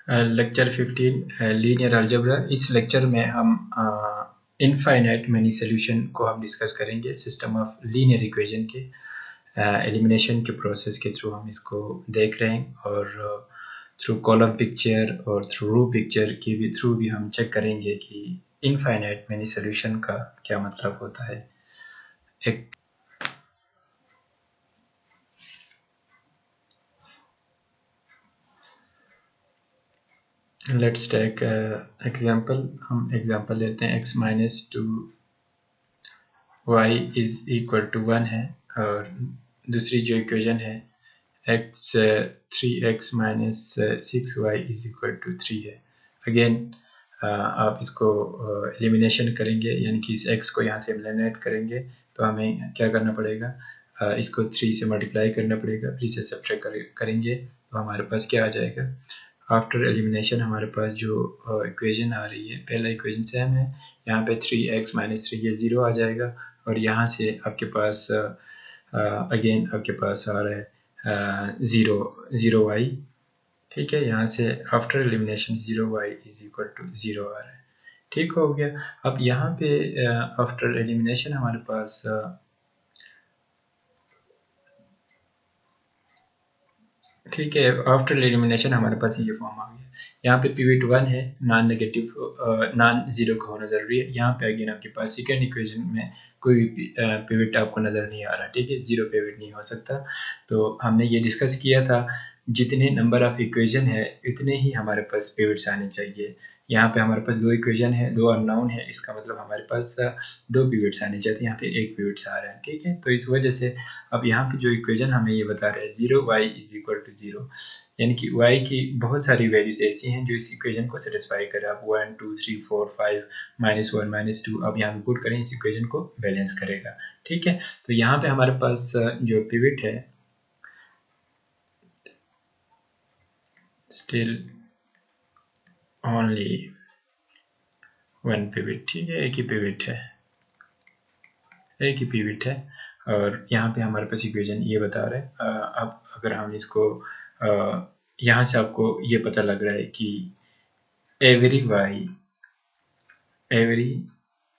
Lecture 15 linear algebra. इस lecture में हम इनफाइनाइट मैनी सॉल्यूशन को हम डिस्कस करेंगे। सिस्टम ऑफ लीनियर इक्वेशन के एलिमिनेशन के प्रोसेस के थ्रू हम इसको देख रहे हैं, और थ्रू कॉलम पिक्चर और थ्रू रो पिक्चर के भी थ्रू भी हम चेक करेंगे कि इनफाइनाइट मैनी सॉल्यूशन का क्या मतलब होता है। एक लेट्स टेक एग्जांपल। हम एग्जांपल लेते हैं x minus 2 y is equal to 1 है, और दूसरी जो इक्वेशन है x 3x minus 6y is equal to 3 है। अगेन आप इसको एलिमिनेशन करेंगे, यानी कि इस x को यहाँ से एलिमिनेट करेंगे तो हमें क्या करना पड़ेगा, इसको 3 से मल्टीप्लाई करना पड़ेगा, फिर इसे सब्ट्रैक्ट करेंगे तो हमारे पास क्या आ जाएगा। आफ्टर एलिमिनेशन हमारे पास जो इक्वेशन आ रही है, पहला इक्वेशन सेम है, यहाँ पे 3x माइनस 3 ये 0 आ जाएगा, और यहाँ से आपके पास अगेन आपके पास आ रहा है 0 y। ठीक है, यहाँ से after elimination 0 y is equal to 0 आ रहा है। ठीक हो गया। अब यहाँ पे आफ्टर एलिमिनेशन हमारे पास ठीक है, आफ्टर एलिमिनेशन हमारे पास ये फॉर्म आ गया। यहाँ पे पिवट 1 है, नॉन नेगेटिव नॉन जीरो का होना जरूरी है। यहाँ पे अगेन आपके पास सेकेंड इक्वेशन में कोई पिवट आपको नजर नहीं आ रहा। ठीक है, जीरो पिवट नहीं हो सकता। तो हमने ये डिस्कस किया था, जितने नंबर ऑफ इक्वेशन है उतने ही हमारे पास पिवट्स आने चाहिए। यहाँ पे हमारे पास दो इक्वेशन है, दो अननोन है, इसका मतलब हमारे पास दो पिवट्स आने चाहिए। यहाँ पे एक पिवट्स आ रहा है। ठीक है, तो इस वजह से अब यहाँ पे जो इक्वेशन हमें ये बता रहा है 0 y इज इक्वल टू 0, यानी कि y की बहुत सारी वैल्यूज ऐसी हैं जो इस इक्वेशन को सेटिस्फाई करे। आप 1 2 3 4 5 -1 -2 अब यहाँ पे पुट करें, इस इक्वेशन को बैलेंस करेगा। ठीक है, तो यहाँ पे हमारे पास जो पिवट है स्टिल ओनली वन पिवट। ठीक है, एक ही पिवट है, एक ही पिवट है, और यहाँ पे हमारे पास इक्वेशन ये बता रहा है। अब अगर हम इसको यहाँ से आपको ये पता लग रहा है कि every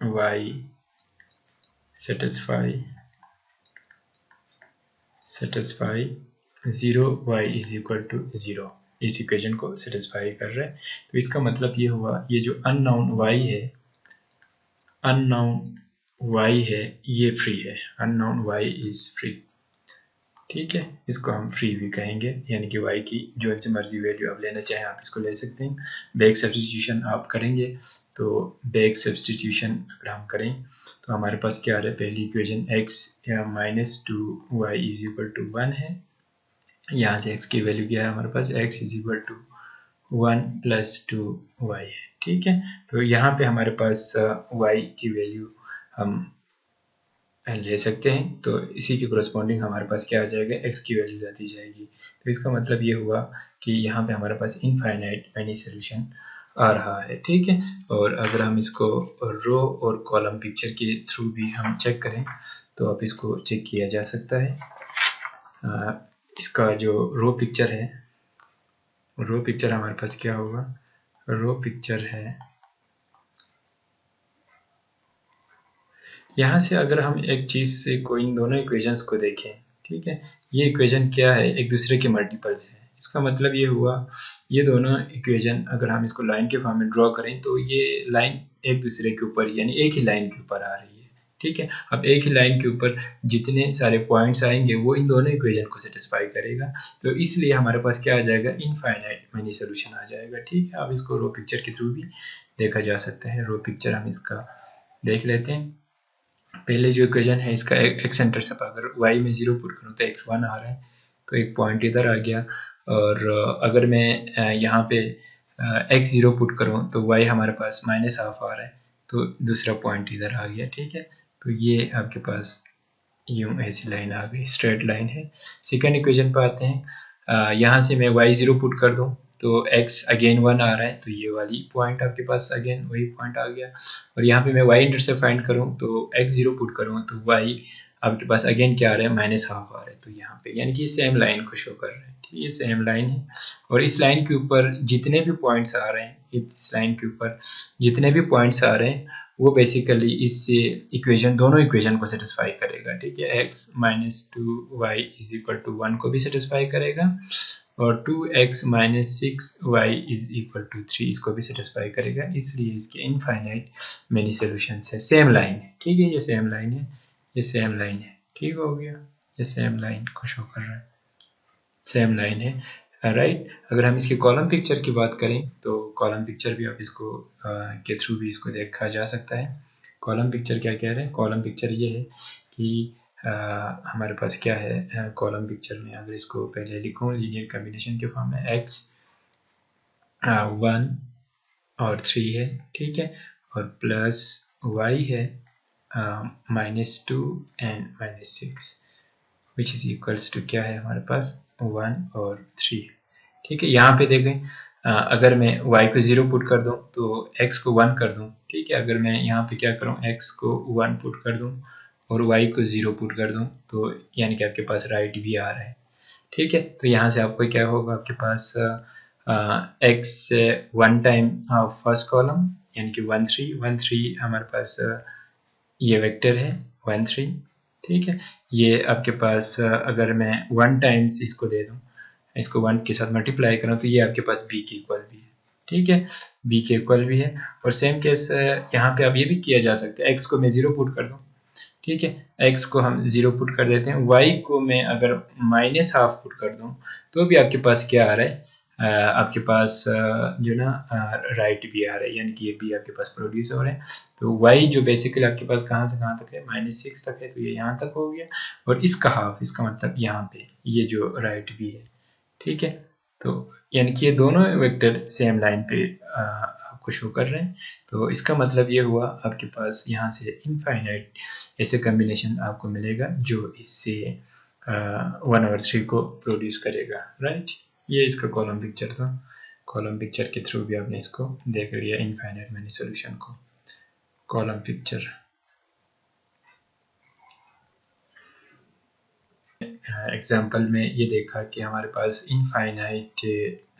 y satisfy 0 y is equal to 0, इस इक्वेशन को सेटिस्फाई कर रहा है। तो इसका मतलब ये हुआ, ये जो अननोन y है, अननोन y है, ये फ्री है। Unknown y is free. ठीक है, इसको हम फ्री भी कहेंगे, यानी कि y की जो सी मर्जी वैल्यू आप लेना चाहें आप इसको ले सकते हैं। बैक सब्स्टिट्यूशन आप करेंगे, तो बैक सब्स्टिट्यूशन अगर हम करें तो हमारे पास क्या आ रहा है, पहली equation x minus 2y is equal to 1 है। यहाँ से x की वैल्यू क्या है हमारे पास, x is equal to 1 plus 2y है। ठीक है, तो यहाँ पे हमारे पास y की वैल्यू हम ले सकते हैं, तो इसी के कोरस्पॉन्डिंग हमारे पास क्या आ जाएगा, x की वैल्यू जाती जाएगी। तो इसका मतलब ये हुआ कि यहाँ पे हमारे पास इनफाइनाइट मैनी सॉल्यूशन आ रहा है। ठीक है, और अगर हम इसको रो और कॉलम पिक्चर के थ्रू भी हम चेक करें तो अब इसको चेक किया जा सकता है। इसका जो रो पिक्चर है, रो पिक्चर हमारे पास क्या होगा, रो पिक्चर है यहाँ से अगर हम एक चीज से कोई इन दोनों इक्वेशंस को देखें, ठीक है, ये इक्वेशन क्या है, एक दूसरे के मल्टीपल्स है। इसका मतलब ये हुआ, ये दोनों इक्वेशन अगर हम इसको लाइन के फॉर्म में ड्रॉ करें तो ये लाइन एक दूसरे के ऊपर, यानी एक ही लाइन के ऊपर आ रही है। ठीक है, अब एक ही लाइन के ऊपर जितने सारे पॉइंट्स आएंगे वो इन दोनों इक्वेशन को सेटिस्फाई करेगा, तो इसलिए हमारे पास क्या आ जाएगा, इनफाइनाइट मैनी सॉल्यूशन आ जाएगा। ठीक है, अब इसको रो पिक्चर के थ्रू भी देखा जा सकता है। रो पिक्चर हम इसका देख लेते हैं। पहले जो इक्वेशन है इसका एक्स इंटरसेप्ट अगर y में 0 पुट करूँ तो x1 आ रहा है, तो एक पॉइंट इधर आ गया, और अगर मैं यहाँ पे x0 पुट करूँ तो y हमारे पास -12 आ रहा है, तो दूसरा पॉइंट इधर आ गया। ठीक है, तो ये आपके पास यूं ऐसी लाइन आ गई, स्ट्रेट लाइन है। सेकेंड इक्वेशन पे आते हैं, यहाँ से मैं y0 पुट कर दूँ तो x अगेन 1 आ रहा है, तो ये वाली पॉइंट आपके पास अगेन वही पॉइंट आ गया। और यहाँ पे मैं y इंटरसेप्ट फाइंड करूँ तो x0 पुट करूँ तो y आपके पास अगेन क्या आ रहा है, -12 आ रहा है, तो यहाँ पे यानी कि सेम लाइन को शो कर रहा है। ये सेम लाइन है और इस लाइन के ऊपर जितने भी पॉइंट्स आ रहे हैं, इस लाइन के ऊपर जितने भी पॉइंट्स आ रहे हैं वो बेसिकली इस इक्वेशन, दोनों इक्वेशन को सेटिस्फाई करेगा। ठीक है, x - 2y = 1 को भी सेटिस्फाई करेगा और 2x - 6y = 3 इसको भी सेटिस्फाई करेगा, इसलिए इसके इनफाइनाइट मेनी सॉल्यूशंस है। सेम लाइन है, ठीक है, ये सेम लाइन है, ये सेम लाइन है, ठीक हो गया, ये सेम लाइन को शो कर रहा है, सेम लाइन है, राइट। अगर हम इसके कॉलम पिक्चर की बात करें तो कॉलम पिक्चर भी आप इसको के थ्रू भी इसको देखा जा सकता है। कॉलम पिक्चर क्या कह रहे हैं? कॉलम पिक्चर ये है कि हमारे पास क्या है कॉलम पिक्चर में, अगर इसको पहले लिखूं लीनियर कॉम्बिनेशन के फॉर्म में, x 1 और 3 है, ठीक है, और प्लस y है -2 and -6 which is equals to क्या है हमारे पास 1 और 3। ठीक है, यहाँ पे देखें अगर मैं y को 0 पुट कर दूं तो x को 1 कर दूं, ठीक है, अगर मैं यहाँ पे क्या करूँ x को 1 पुट कर दूं और y को 0 पुट कर दूं तो यानी कि आपके पास राइट भी आ रहा है। ठीक है, तो यहाँ से आपको क्या होगा, आपके पास x 1 टाइम फर्स्ट कॉलम यानी कि 1 3 हमारे पास ये वेक्टर है 1 3, ठीक है, ये आपके पास अगर मैं 1 टाइम्स इसको दे दूं, इसको 1 के साथ मल्टीप्लाई करूं तो ये आपके पास b के इक्वल भी है, ठीक है, b के इक्वल भी है। और सेम केस यहाँ पे अब ये भी किया जा सकता है, x को मैं 0 पुट कर दूं, ठीक है, x को हम 0 पुट कर देते हैं, y को मैं अगर -½ पुट कर दूं तो भी आपके पास क्या आ रहा है, आपके पास जो ना राइट भी आ रहा है, यानी कि ये भी आपके पास प्रोड्यूस हो रहे हैं। तो y जो बेसिकली आपके पास कहाँ से कहाँ तक है, -6 तक है, तो ये यहाँ तक हो गया, और इसका हाफ, इसका मतलब यहाँ पे ये जो राइट भी है, ठीक है, तो यानी कि ये दोनों वेक्टर सेम लाइन पे आपको शो कर रहे हैं। तो इसका मतलब ये हुआ आपके पास यहाँ से इनफाइनाइट ऐसे कॉम्बिनेशन आपको मिलेगा जो इससे 1 और 3 को प्रोड्यूस करेगा, राइट। ये इसका कॉलम पिक्चर था, कॉलम पिक्चर के थ्रू भी आपने इसको देख लिया इनफाइनाइट मेनी सॉल्यूशन को। कॉलम पिक्चर एग्जाम्पल में ये देखा कि हमारे पास इनफाइनाइट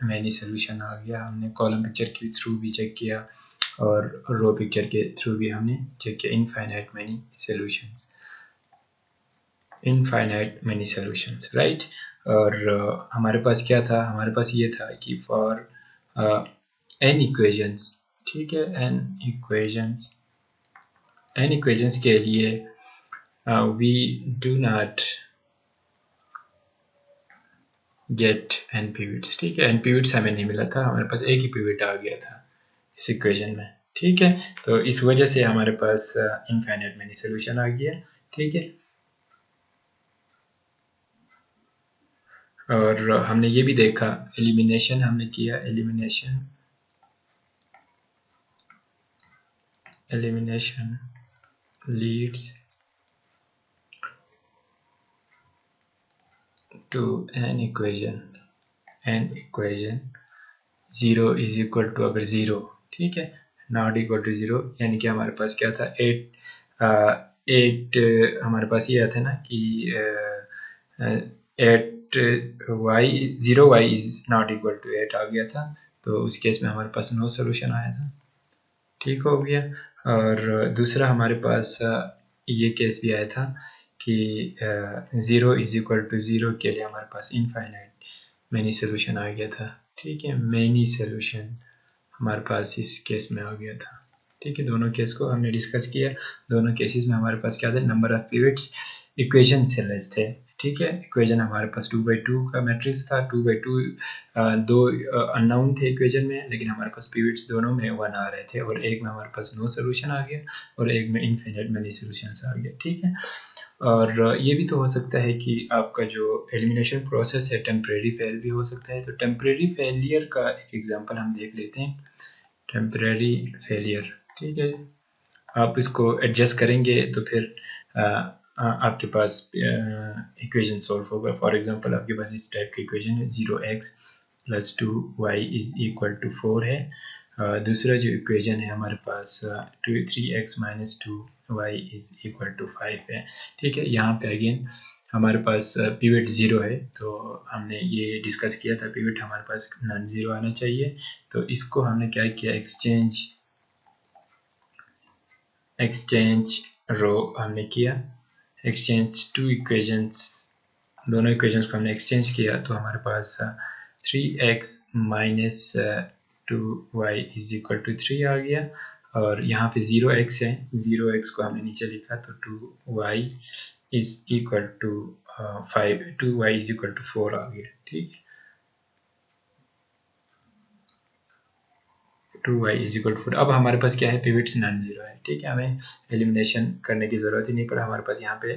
मैनी सॉल्यूशन आ गया, हमने कॉलम पिक्चर के थ्रू भी चेक किया और रो पिक्चर के थ्रू भी हमने चेक किया infinite many solutions, infinite many solutions, right. और हमारे पास क्या था, हमारे पास ये था कि फॉर n इक्वेशंस, ठीक है, n इक्वेशंस के लिए we do not get n pivots, ठीक है, n पिवट्स हमें नहीं मिला था, हमारे पास एक ही पिवट आ गया था इस इक्वेशन में, ठीक है, तो इस वजह से हमारे पास इनफाइनाइट मैनी सॉल्यूशन आ गया, ठीक है। और हमने ये भी देखा, एलिमिनेशन हमने किया, elimination leads to an equation 0 is equal to, अगर 0, ठीक है, नॉट इक्वल टू 0, यानी कि हमारे पास क्या था 8 हमारे पास ये आता है ना कि 0y is not equal to 8 आ गया था, तो उस केस में हमारे पास नो सोल्यूशन आया था, ठीक हो गया। और दूसरा हमारे पास ये केस भी आया था कि 0 इज इक्वल टू 0 के लिए हमारे पास इनफाइनाइट मैनी सोल्यूशन आ गया था, ठीक है, मैनी सोल्यूशन हमारे पास इस केस में आ गया था, ठीक है। दोनों केस को हमने डिस्कस किया, दोनों केसेस में हमारे पास क्या था, नंबर ऑफ पिवट्स इक्वेशन से लेस थे, ठीक है, इक्वेशन हमारे पास 2×2 का मैट्रिक्स था, 2×2 दो अननोन थे इक्वेशन में, लेकिन हमारे पास पिवट्स दोनों में 1 आ रहे थे, और एक में हमारे पास नो सोल्यूशन आ गया और एक में इनफिनिट मैनी सोल्यूशंस आ गया, ठीक है। और ये भी तो हो सकता है कि आपका जो एलिमिनेशन प्रोसेस है टेम्परेरी फेल भी हो सकता है, तो टेम्परेरी फेलियर का एक एग्जांपल हम देख लेते हैं, टेम्परेरी फेलियर, ठीक है, आप इसको एडजस्ट करेंगे तो फिर आपके पास इक्वेशन सॉल्व होगा। फॉर एग्जांपल आपके पास इस टाइप की इक्वेशन है, 0x + 2y = 4 है। दूसरा जो इक्वेशन है हमारे पास 3x - 2y = 5 है, ठीक है। यहाँ पे अगेन हमारे पास पिवट 0 है, तो हमने ये डिस्कस किया था पिवट हमारे पास नॉन ज़ीरो आना चाहिए। तो इसको हमने क्या किया, एक्सचेंज रो हमने किया, एक्सचेंज टू इक्वेशंस, दोनों इक्वेशंस को हमने एक्सचेंज किया, तो हमारे पास 3x minus 2y is equal to 3 आ गया, और यहाँ पे 0x है, 0x को हमने नीचे लिखा, तो 2y is equal to 5, 2y is equal to 4 आ गया। ठीक है, 2y इज इक्वल टू 4। अब हमारे पास क्या है, पिवट्स नॉन जीरो है। ठीक है, हमें एलिमिनेशन करने की ज़रूरत ही नहीं पड़ा, हमारे पास यहाँ पे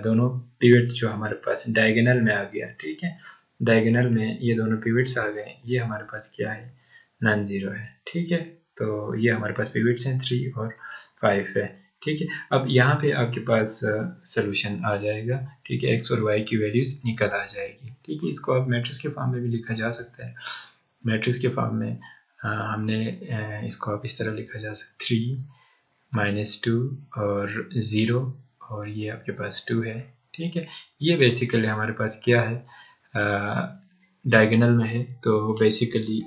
दोनों पिवट जो हमारे पास डायगोनल में आ गया। ठीक है, डायगोनल में ये दोनों पिवट्स आ गए, ये हमारे पास क्या है, नॉन जीरो है। ठीक है, तो ये हमारे पास पिवट्स हैं 3 और 5 है। ठीक है, अब यहाँ पे आपके पास सोल्यूशन आ जाएगा। ठीक है, x और y की वैल्यूज निकल आ जाएगी। ठीक है, इसको आप मैट्रिक्स के फॉर्म में भी लिखा जा सकता है। मैट्रिक्स के फॉर्म में हमने इसको आप इस तरह लिखा जा सकता, 3 - 2 और 0, और ये आपके पास 2 है। ठीक है, ये बेसिकली हमारे पास क्या है, डायगोनल में है, तो बेसिकली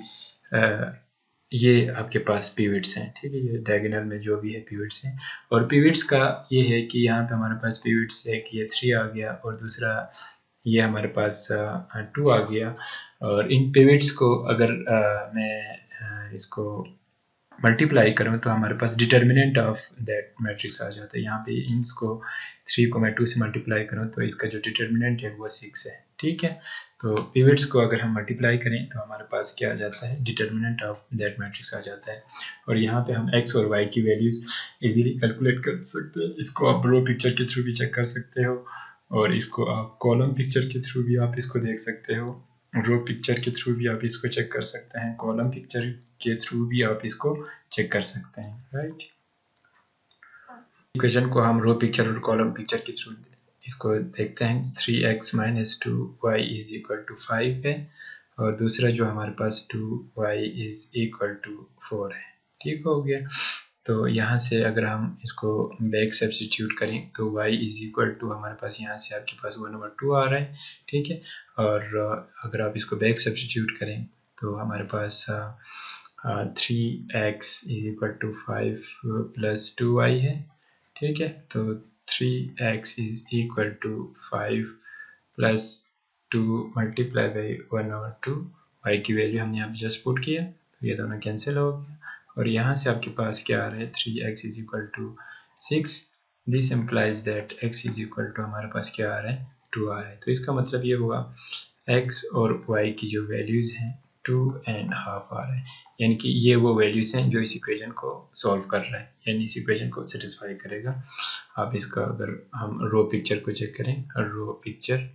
ये आपके पास पिवट्स हैं। ठीक है, ये डायगोनल में जो भी है पिवट्स हैं, और पिवट्स का ये है कि यहाँ पे हमारे पास पिवट्स है कि ये 3 आ गया, और दूसरा ये हमारे पास 2 आ गया। और इन पिवट्स को अगर मैं इसको मल्टीप्लाई करूँ तो हमारे पास डिटर्मिनेंट ऑफ दैट मैट्रिक्स आ जाता है। यहाँ पे इसको 3 को मैं 2 से मल्टीप्लाई करूँ तो इसका जो डिटर्मिनेंट है वो 6 है। ठीक है, तो पिवट्स को अगर हम मल्टीप्लाई करें तो हमारे पास क्या आ जाता है, डिटर्मिनेंट ऑफ दैट मैट्रिक्स आ जाता है। और यहाँ पे हम x और y की वैल्यूज इजीली कैलकुलेट कर सकते हैं। इसको आप रो पिक्चर के थ्रू भी चेक कर सकते हो, और इसको आप कॉलम पिक्चर के थ्रू भी आप इसको देख सकते हो, रो पिक्चर के थ्रू भी आप इसको चेक कर सकते हैं, कॉलम पिक्चर के थ्रू भी आप इसको चेक कर सकते हैं। राइट, इक्वेशन को हम रो पिक्चर और कॉलम पिक्चर के थ्रू इसको देखते हैं। 3x - 2y is equal to 5 है, और दूसरा जो हमारे पास 2y इज इक्वल टू 4 है। ठीक हो गया, तो यहाँ से अगर हम इसको बैक सब्स्टिट्यूट करें तो y इज इक्वल टू हमारे पास यहाँ से आपके पास 1/2 आ रहा है। ठीक है, और अगर आप इसको बैक सब्स्टिट्यूट करें तो हमारे पास 3x is equal to 5 plus 2y है। ठीक है, तो 3x is equal to 5 plus 2 multiply by 1/2, y की वैल्यू हमने यहाँ पे जस्ट पुट किया, तो ये दोनों कैंसिल हो गया, और यहाँ से आपके पास क्या आ रहा है, 3x is equal to 6। This implies that x is equal to हमारे पास क्या आ रहा है, 2 आ रहा है। तो इसका मतलब ये हुआ x और y की जो वैल्यूज हैं 2.5 आ रहा है, यानी कि ये वो वैल्यूज हैं जो इस इक्वेशन को सॉल्व कर रहा है, यानी इस इक्वेशन को सेटिस्फाई करेगा। आप इसका अगर हम रो पिक्चर को चेक करें, रो पिक्चर,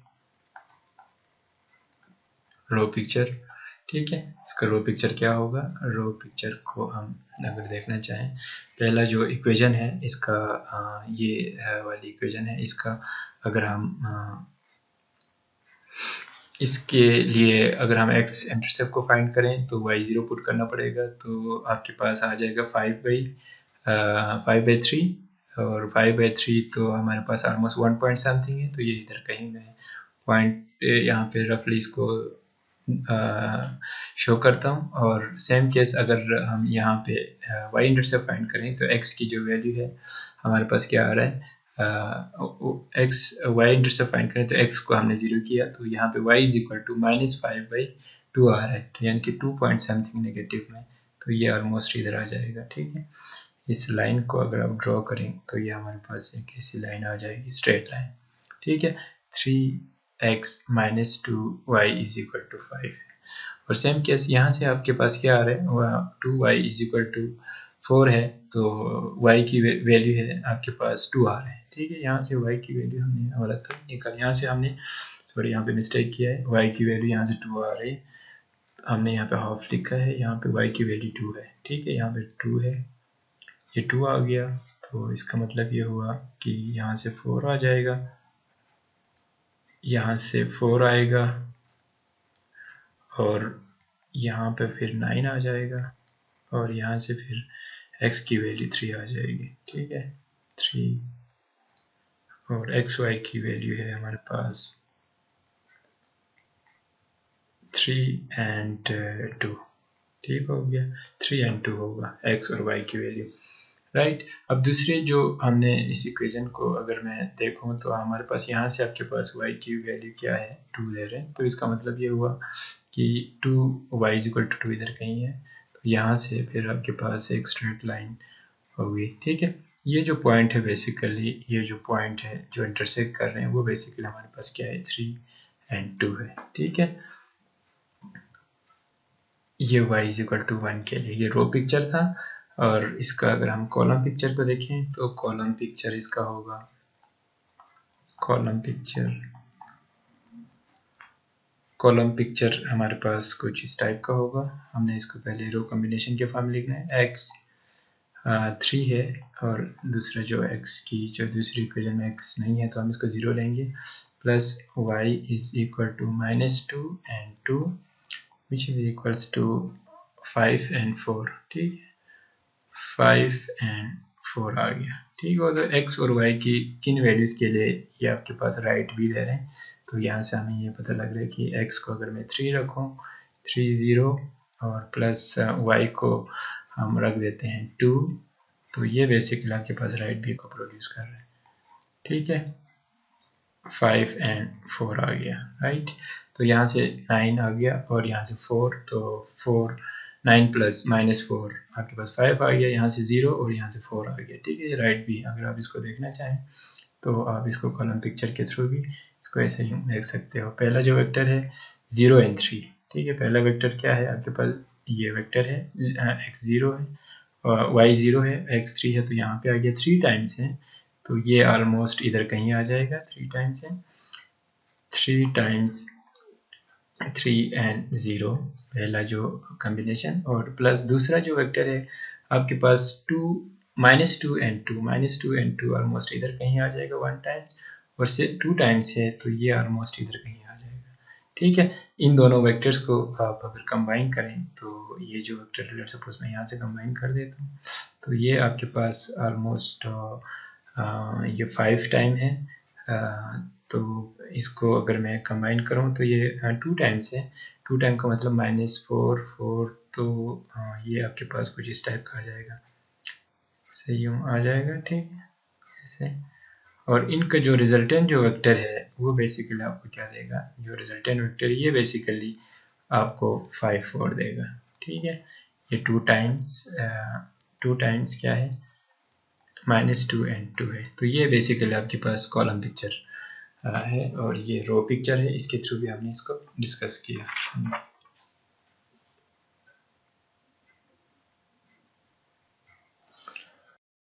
ठीक है, इसका रो पिक्चर क्या होगा, रो पिक्चर को हम अगर देखना चाहें, पहला जो इक्वेशन है इसका ये वाली इक्वेशन है, इसका अगर हम इसके लिए अगर हम x इंटरसेप्ट को फाइंड करें तो y0 पुट करना पड़ेगा, तो आपके पास आ जाएगा 5/3, और 5/3 तो हमारे पास ऑलमोस्ट 1 पॉइंट समथिंग है, तो ये इधर कहीं मैं पॉइंट यहाँ पे रफली इसको शो करता हूँ। और सेम केस अगर हम यहाँ पे y इंटरसेप्ट फाइंड करें तो x की जो वैल्यू है हमारे पास क्या आ रहा है, y इंटरसेप्ट फाइंड करें तो x को हमने 0 किया, तो यहाँ पे y इज इक्वल टू -5/2 आ रहा है, तो यानी कि 2 पॉइंट समथिंग नेगेटिव में, तो ये ऑलमोस्ट इधर आ जाएगा। ठीक है, इस लाइन को अगर आप ड्रॉ करें तो ये हमारे पास एक ऐसी लाइन आ जाएगी, स्ट्रेट लाइन। ठीक है, 3x - 2y is equal to 5, और सेम केस यहाँ से आपके पास क्या आ रहा है, वह 2y इज इक्वल टू 4 है, तो y की वैल्यू है आपके पास 2 आ रहा है। ठीक है, यहाँ से y की वैल्यू हमने गलत तो निकाल, यहाँ से हमने सॉरी यहाँ पे मिस्टेक किया है, y की वैल्यू यहाँ से 2 आ रही है, हमने यहाँ पे हाफ लिखा है, यहाँ पे y की वैल्यू 2 है। ठीक है, यहाँ पे 2 है, ये 2 आ गया, तो इसका मतलब ये हुआ कि यहाँ से 4 आ जाएगा, यहाँ से 4 आएगा, और यहाँ पे फिर 9 आ जाएगा, और यहाँ से फिर x की वैल्यू 3 आ जाएगी। ठीक है, 3 और एक्स वाई की वैल्यू है हमारे पास 3 and 2। ठीक हो गया, 3 and 2 होगा एक्स और वाई की वैल्यू, राइट। अब दूसरे जो हमने इस इक्वेशन को अगर मैं देखूं तो हमारे पास यहाँ से आपके पास y की वैल्यू क्या है, 2 ले रहे हैं, तो इसका मतलब ये हुआ कि 2y = 2 इधर कहीं है, तो यहाँ से फिर आपके पास एक स्ट्रेट लाइन होगी। ठीक है, ये जो पॉइंट है बेसिकली, ये जो पॉइंट है जो इंटरसेक्ट कर रहे हैं वो बेसिकली हमारे पास क्या है, 3 and 2 है। ठीक है, ये y = 1 के लिए ये रो पिक्चर था। और इसका अगर हम कॉलम पिक्चर को देखें तो कॉलम पिक्चर इसका होगा, कॉलम पिक्चर हमारे पास कुछ इस टाइप का होगा। हमने इसको पहले रो कॉम्बिनेशन के फॉर्म में लिखना है, x 3 है और दूसरा जो x की जो दूसरी इक्वेशन में x नहीं है तो हम इसको 0 लेंगे, plus y = -2 and 2 which is equals to 5 and 4। ठीक है, 5 and 4 आ गया। ठीक है, तो x और y की किन वैल्यूज़ के लिए ये आपके पास राइट भी ले रहे हैं, तो यहाँ से हमें ये पता लग रहा है कि x को अगर मैं 3 रखूँ, 3 0 और प्लस y को हम रख देते हैं 2, तो ये बेसिकली आपके पास राइट भी को प्रोड्यूस कर रहे हैं। ठीक है, 5 and 4 आ गया, राइट। तो यहाँ से 9 आ गया और यहाँ से 4, तो 4 9 प्लस -4 आपके पास 5 आ गया, यहाँ से 0 और यहाँ से 4 आ गया। ठीक है, ये राइट भी अगर आप इसको देखना चाहें तो आप इसको कॉलम पिक्चर के थ्रू भी इसको ऐसे ही देख सकते हो। पहला जो वेक्टर है 0 and 3। ठीक है, पहला वेक्टर क्या है आपके पास, ये वेक्टर है, x 0 है और y 0 है, x 3 है, तो यहाँ पे आ गया 3 टाइम्स है, तो ये ऑलमोस्ट इधर कहीं आ जाएगा, 3 टाइम्स है, 3 टाइम्स 3 and 0 पहला जो कॉम्बिनेशन, और प्लस दूसरा जो वेक्टर है आपके पास -2 and 2 ऑलमोस्ट इधर कहीं आ जाएगा 1 टाइम्स, और से 2 टाइम्स है तो ये ऑलमोस्ट इधर कहीं आ जाएगा। ठीक है, इन दोनों वेक्टर्स को आप अगर कंबाइन करें तो ये जो वेक्टर, लेट्स सपोज मैं यहाँ से कंबाइन कर देता हूँ, तो ये आपके पास ऑलमोस्ट ये 5 टाइम है, तो इसको अगर मैं कंबाइन करूँ तो ये 2 टाइम्स है, 2 टाइम का मतलब -4 4, तो ये आपके पास कुछ इस टाइप का आ जाएगा, ऐसे यूँ आ जाएगा। ठीक है, ऐसे, और इनका जो रिजल्टेंट जो वेक्टर है वो बेसिकली आपको क्या देगा, जो रिजल्टेंट वेक्टर ये बेसिकली आपको 5 4 देगा। ठीक है, ये 2 टाइम्स क्या है, -2 and 2 है, तो ये बेसिकली आपके पास कॉलम पिक्चर है और ये रो पिक्चर है, इसके थ्रू भी हमने इसको डिस्कस किया।